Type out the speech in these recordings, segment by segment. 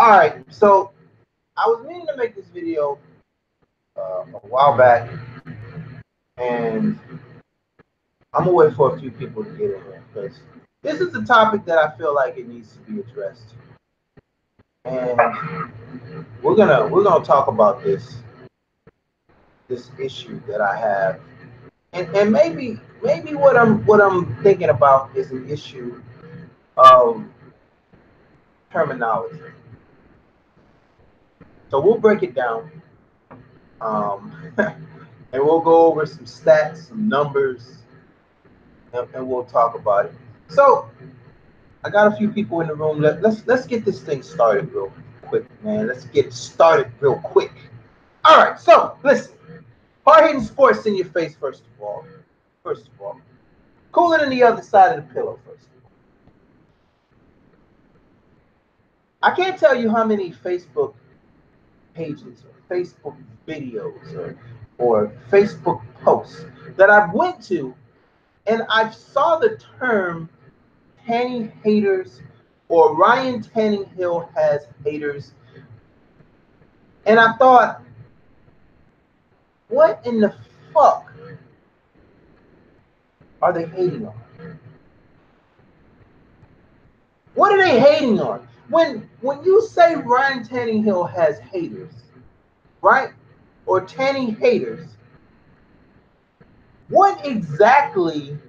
All right, so I was meaning to make this video a while back, and I'm gonna wait for a few people to get in here because this is a topic that I feel like it needs to be addressed, and we're gonna talk about this issue that I have, and maybe what I'm thinking about is an issue of terminology. So we'll break it down, and we'll go over some stats, some numbers, and we'll talk about it. So I got a few people in the room. Let's get this thing started real quick, man. Let's get it started real quick. All right. So listen, hard hitting sports in your face. First of all, cooler than the other side of the pillow. First of all, I can't tell you how many Facebook pages or Facebook videos or Facebook posts that I've went to, and I saw the term Tanny haters or Ryan Tannehill has haters. And I thought, what in the fuck are they hating on? What are they hating on? When you say Ryan Tannehill has haters, right? Or Tanny haters, what exactly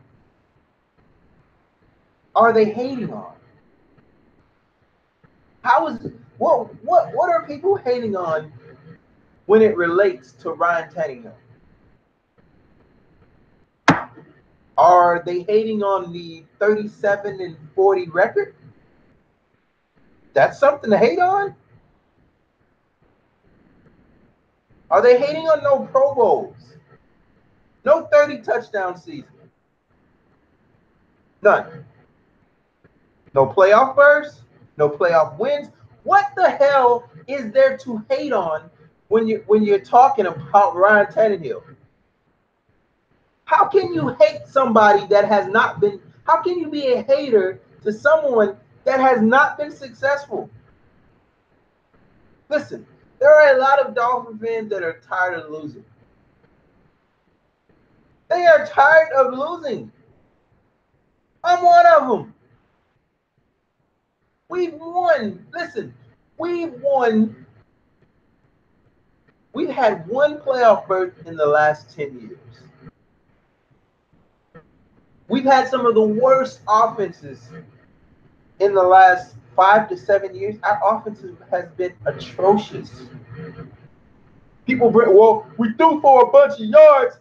are they hating on? How is what are people hating on when it relates to Ryan Tannehill? Are they hating on the 37-40 record? That's something to hate on? Are they hating on no Pro Bowls? No 30 touchdown season? None. No playoff berths? No playoff wins? What the hell is there to hate on when you're talking about Ryan Tannehill? How can you hate somebody that has not been? How can you be a hater to someone that has not been successful? Listen, there are a lot of Dolphin fans that are tired of losing. They are tired of losing. I'm one of them. We've won. Listen, we've won. We've had one playoff berth in the last 10 years. We've had some of the worst offenses in the last 5 to 7 years. Our offense has been atrocious. People bring, well, we threw for a bunch of yards.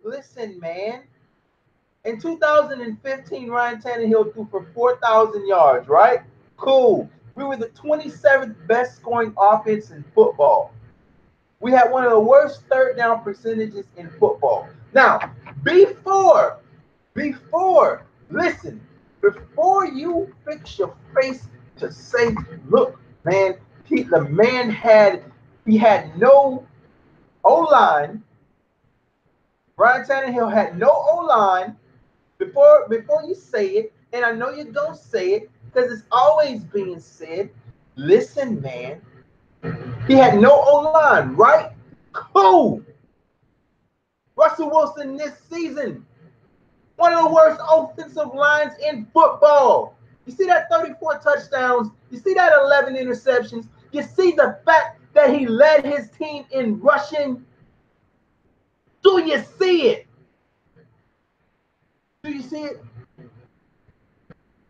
Listen, man. In 2015, Ryan Tannehill threw for 4,000 yards, right? Cool. We were the 27th best scoring offense in football. We had one of the worst third down percentages in football. Now, before you fix your face to say, look, man, he had no O-line. Ryan Tannehill had no O-line. Before you say it, and I know you don't say it because it's always being said, listen, man, he had no O-line, right? Cool. Russell Wilson this season, one of the worst offensive lines in football. You see that 34 touchdowns? You see that 11 interceptions? You see the fact that he led his team in rushing? Do you see it? Do you see it?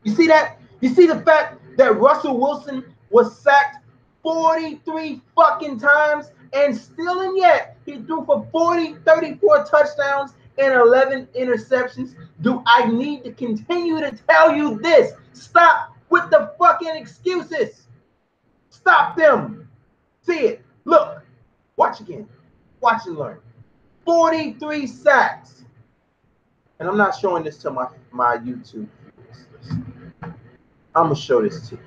You see that? You see the fact that Russell Wilson was sacked 43 fucking times and still and yet he threw for 34 touchdowns and 11 interceptions? Do I need to continue to tell you this? Stop with the fucking excuses. Stop them. See it. Look. Watch again. Watch and learn. 43 sacks. And I'm not showing this to my YouTube. I'm gonna show this to you.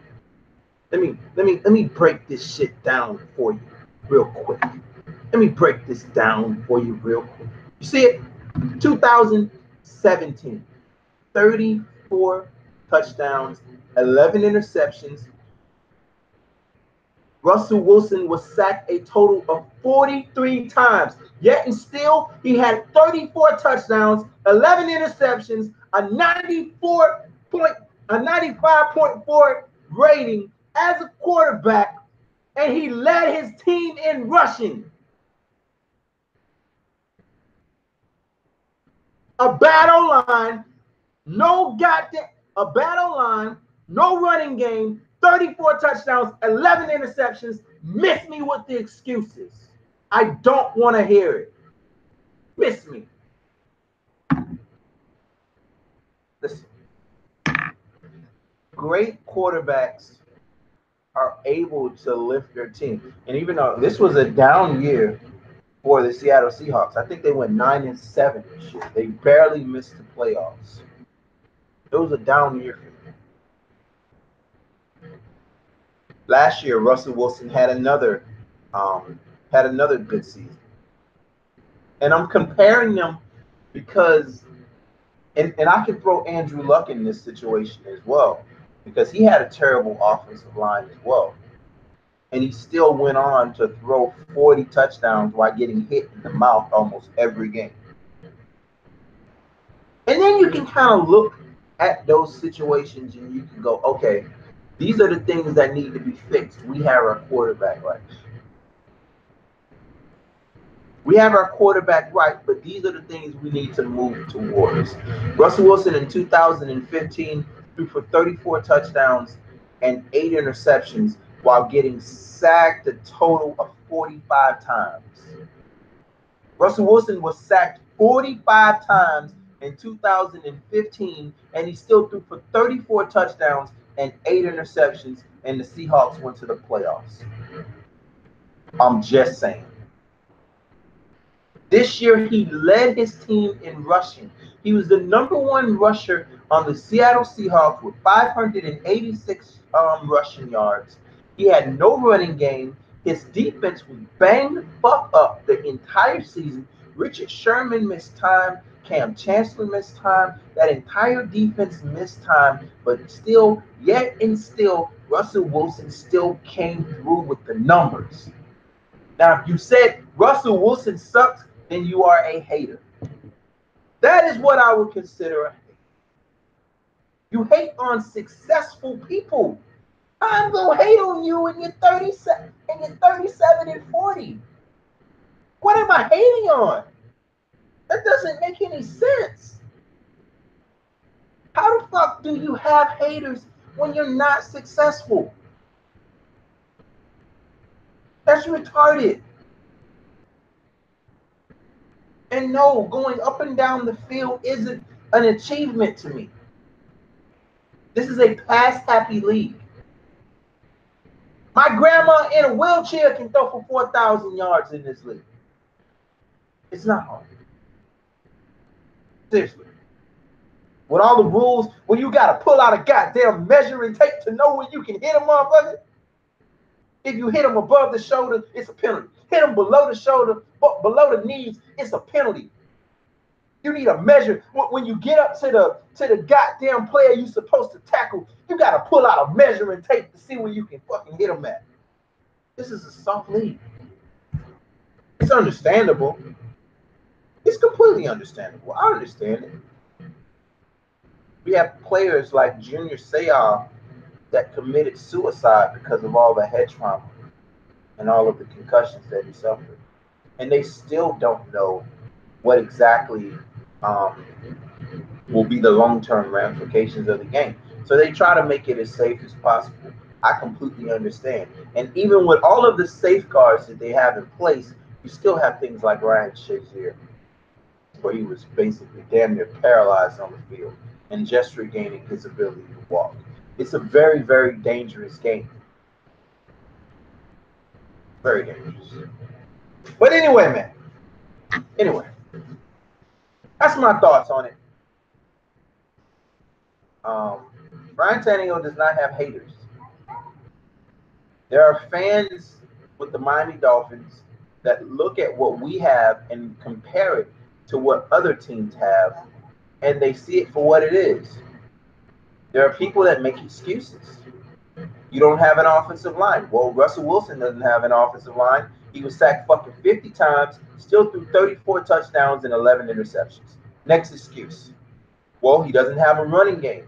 Let me break this shit down for you real quick. Let me break this down for you real quick. You see it? 2017, 34 touchdowns, 11 interceptions. Russell Wilson was sacked a total of 43 times. Yet and still, he had 34 touchdowns, 11 interceptions, a 95.4 rating as a quarterback, and he led his team in rushing. A bad O-line, a bad O-line, no running game, 34 touchdowns, 11 interceptions. Miss me with the excuses. I don't want to hear it. Miss me. Listen, great quarterbacks are able to lift their team. And even though this was a down year for the Seattle Seahawks, I think they went 9-7 this year. They barely missed the playoffs. It was a down year for them. Last year, Russell Wilson had another good season. And I'm comparing them because and I can throw Andrew Luck in this situation as well, because he had a terrible offensive line as well. And he still went on to throw 40 touchdowns while getting hit in the mouth almost every game. And then you can kind of look at those situations and you can go, okay, these are the things that need to be fixed. We have our quarterback right. We have our quarterback right, but these are the things we need to move towards. Russell Wilson in 2015 threw for 34 touchdowns and 8 interceptions while getting sacked a total of 45 times. Russell Wilson was sacked 45 times in 2015, and he still threw for 34 touchdowns and 8 interceptions, and the Seahawks went to the playoffs. I'm just saying. This year, he led his team in rushing. He was the #1 rusher on the Seattle Seahawks with 586 rushing yards. He had no running game. His defense was banged the fuck up the entire season. Richard Sherman missed time. Cam Chancellor missed time. That entire defense missed time. But still, Russell Wilson still came through with the numbers. Now, if you said Russell Wilson sucks, then you are a hater. That is what I would consider a hate. You hate on successful people. I'm gonna hate on you and you're 37 and 40. What am I hating on? That doesn't make any sense. How the fuck do you have haters when you're not successful? That's retarded. And no, going up and down the field isn't an achievement to me. This is a pass-happy league. My grandma in a wheelchair can throw for 4,000 yards in this league. It's not hard. Seriously. With all the rules, when you got to pull out a goddamn measuring tape to know when you can hit a motherfucker. If you hit them above the shoulder, it's a penalty. Hit them below the shoulder, below the knees, it's a penalty. You need a measure. When you get up to the goddamn player you're supposed to tackle, you got to pull out a measuring tape to see where you can fucking hit them at. This is a soft league. It's understandable. It's completely understandable. I understand it. We have players like Junior Seau that committed suicide because of all the head trauma and all of the concussions that he suffered. And they still don't know what exactly will be the long-term ramifications of the game. So they try to make it as safe as possible. I completely understand. And even with all of the safeguards that they have in place, you still have things like Ryan Shazier, where he was basically damn near paralyzed on the field and just regaining his ability to walk. It's a very, very dangerous game. Very dangerous. But anyway, man. Anyway, that's my thoughts on it. Ryan Tannehill does not have haters. There are fans with the Miami Dolphins that look at what we have and compare it to what other teams have, and they see it for what it is. There are people that make excuses. You don't have an offensive line. Well, Russell Wilson doesn't have an offensive line. He was sacked fucking 50 times, still threw 34 touchdowns and 11 interceptions. Next excuse. Well, he doesn't have a running game.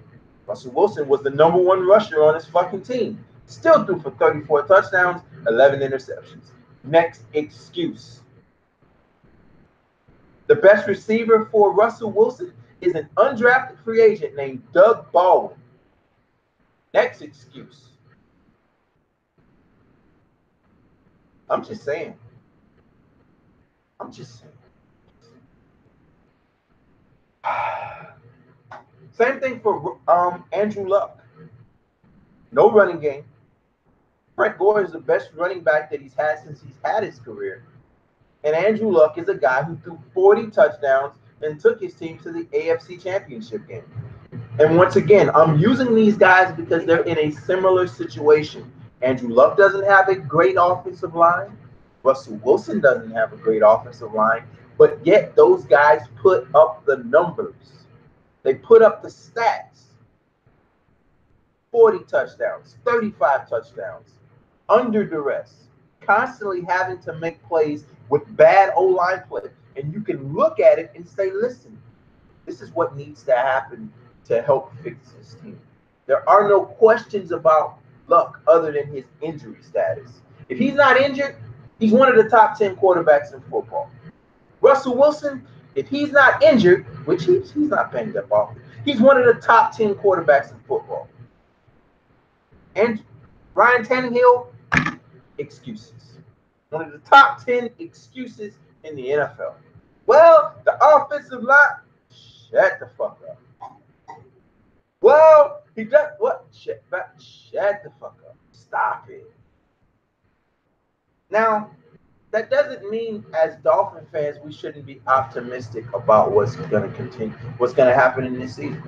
Russell Wilson was the number one rusher on his fucking team. Still threw for 34 touchdowns, 11 interceptions. Next excuse. The best receiver for Russell Wilson is an undrafted free agent named Doug Baldwin. Next excuse. I'm just saying. I'm just saying. Same thing for Andrew Luck. No running game. Frank Gore is the best running back that he's had since he's had his career. And Andrew Luck is a guy who threw 40 touchdowns and took his team to the AFC Championship game. And once again, I'm using these guys because they're in a similar situation. Andrew Luck doesn't have a great offensive line. Russell Wilson doesn't have a great offensive line. But yet those guys put up the numbers. They put up the stats. 40 touchdowns, 35 touchdowns, under duress, constantly having to make plays with bad O-line play. And you can look at it and say, listen, this is what needs to happen to help fix this team. There are no questions about Luck other than his injury status. If he's not injured, he's one of the top 10 quarterbacks in football. Russell Wilson, if he's not injured, which he's not banged up often, he's one of the top 10 quarterbacks in football. And Ryan Tannehill, excuses. One of the top 10 excuses in the NFL. Well, the offensive line, shut the fuck up. Well, he does what? Shut the fuck up. Stop it. Now, that doesn't mean as Dolphin fans we shouldn't be optimistic about what's going to continue, what's going to happen in this season.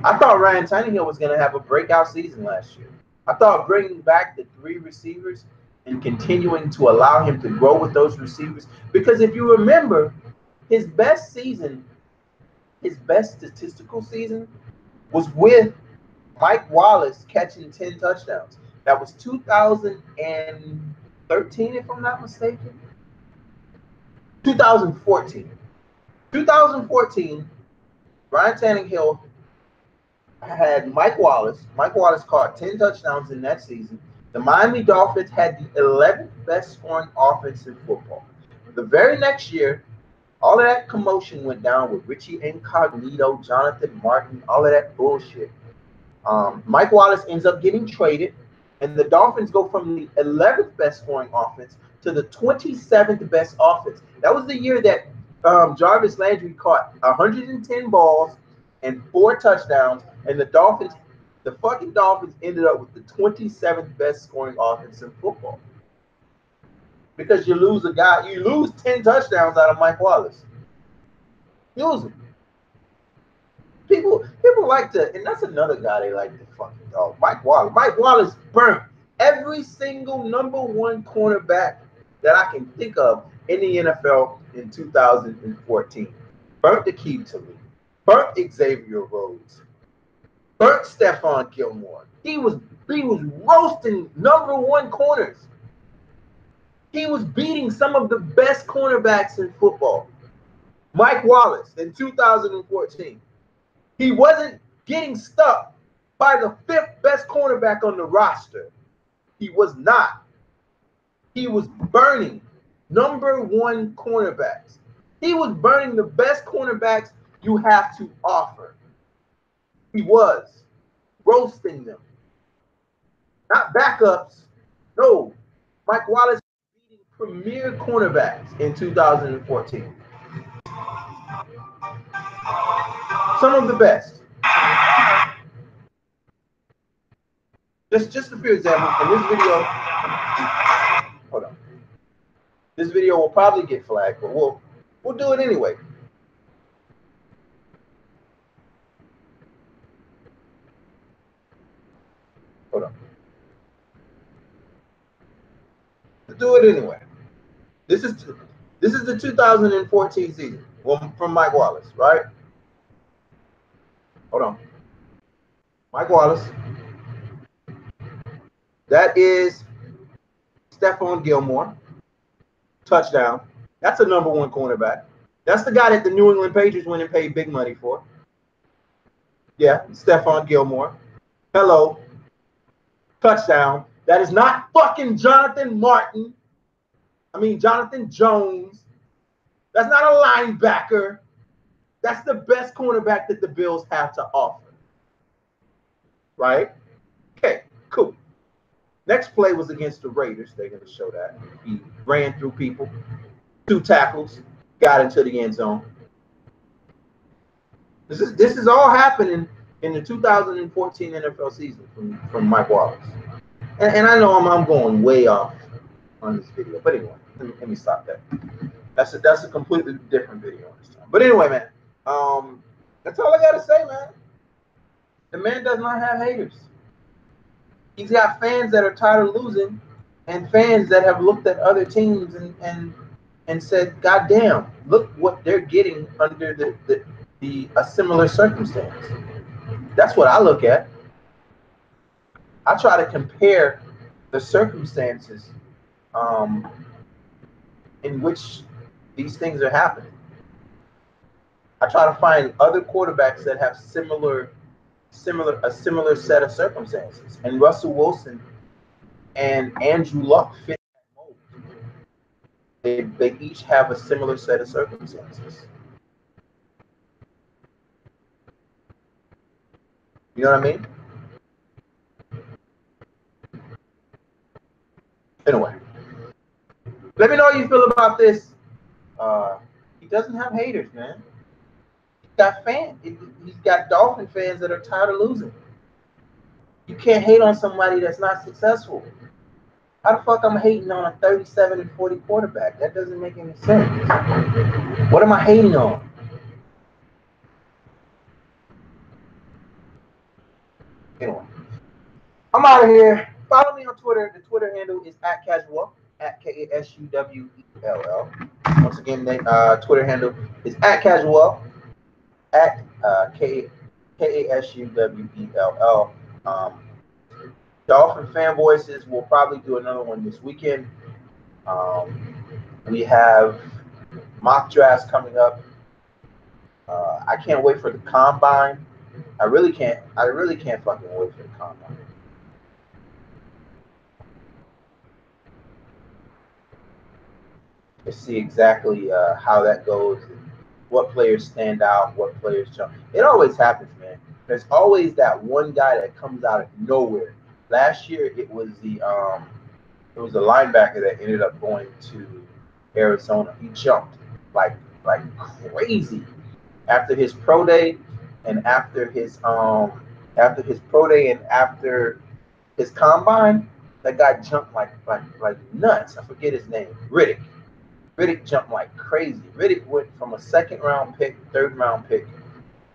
I thought Ryan Tannehill was going to have a breakout season last year. I thought bringing back the 3 receivers and continuing to allow him to grow with those receivers, because if you remember, his best season, his best statistical season was with Mike Wallace catching 10 touchdowns. That was 2013, if I'm not mistaken. 2014. 2014, Ryan Tannehill had Mike Wallace. Mike Wallace caught 10 touchdowns in that season. The Miami Dolphins had the 11th best scoring offense in football. The very next year, all of that commotion went down with Richie Incognito, Jonathan Martin, all of that bullshit. Mike Wallace ends up getting traded, and the Dolphins go from the 11th best scoring offense to the 27th best offense. That was the year that Jarvis Landry caught 110 balls and 4 touchdowns, and the fucking Dolphins ended up with the 27th best scoring offense in football. Because you lose 10 touchdowns out of Mike Wallace. You lose him. People like to, and that's another guy they like to fucking dog. Mike Wallace. Mike Wallace burnt every single number 1 cornerback that I can think of in the NFL in 2014. Burnt Akeem Talib. Burnt Xavier Rhodes. Burnt Stephon Gilmore. He was roasting number 1 corners. He was beating some of the best cornerbacks in football. Mike Wallace in 2014. He wasn't getting stuck by the 5th best cornerback on the roster. He was not. He was burning number 1 cornerbacks. He was burning the best cornerbacks you have to offer. He was roasting them. Not backups. No. Mike Wallace was beating premier cornerbacks in 2014. Some of the best. Just a few examples. In this video, hold on. This video will probably get flagged, but we'll do it anyway. Hold on. We'll do it anyway. This is the 2014 season from Mike Wallace, right? Hold on. Mike Wallace. That is Stephon Gilmore. Touchdown. That's a number one cornerback. That's the guy that the New England Patriots went and paid big money for. Yeah, Stephon Gilmore. Hello. Touchdown. That is not fucking Jonathan Martin. I mean, Jonathan Jones. That's not a linebacker. That's the best cornerback that the Bills have to offer. Right? Okay, cool. Next play was against the Raiders. They're going to show that. He ran through people. 2 tackles. Got into the end zone. This is all happening in the 2014 NFL season from Mike Wallace. And I know I'm going way off on this video, but anyway, let me stop that. That's a completely different video this time. But anyway, man, that's all I gotta say, man. The man does not have haters. He's got fans that are tired of losing, and fans that have looked at other teams and said, "God damn, look what they're getting under a similar circumstance." That's what I look at. I try to compare the circumstances in which these things are happening. I try to find other quarterbacks that have a similar set of circumstances. And Russell Wilson and Andrew Luck fit that mold. They each have a similar set of circumstances. You know what I mean? Anyway, let me know how you feel about this. He doesn't have haters, man. He's got fans. He's got Dolphin fans that are tired of losing. You can't hate on somebody that's not successful. How the fuck I'm hating on a 37-40 quarterback? That doesn't make any sense. What am I hating on? Anyway, I'm out of here. Follow me on Twitter. The Twitter handle is @Casuwell, @KASUWELL. Once again, the Twitter handle is @Casuwell, @KASUWELL. Dolphin fan voices. We'll probably do another one this weekend. We have mock drafts coming up. I can't wait for the combine. I really can't fucking wait for the combine. To see exactly how that goes, and what players stand out, what players jump. It always happens, man. There's always that one guy that comes out of nowhere. Last year, it was the linebacker that ended up going to Arizona. He jumped like crazy after his pro day, and after his combine. That guy jumped like nuts. I forget his name. Riddick. Riddick jumped like crazy. Riddick went from a second round pick, third round pick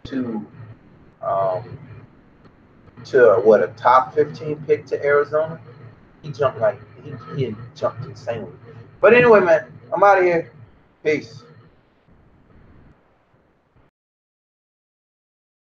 to a top 15 pick to Arizona. He jumped like he jumped insanely. But anyway, man, I'm out of here. Peace.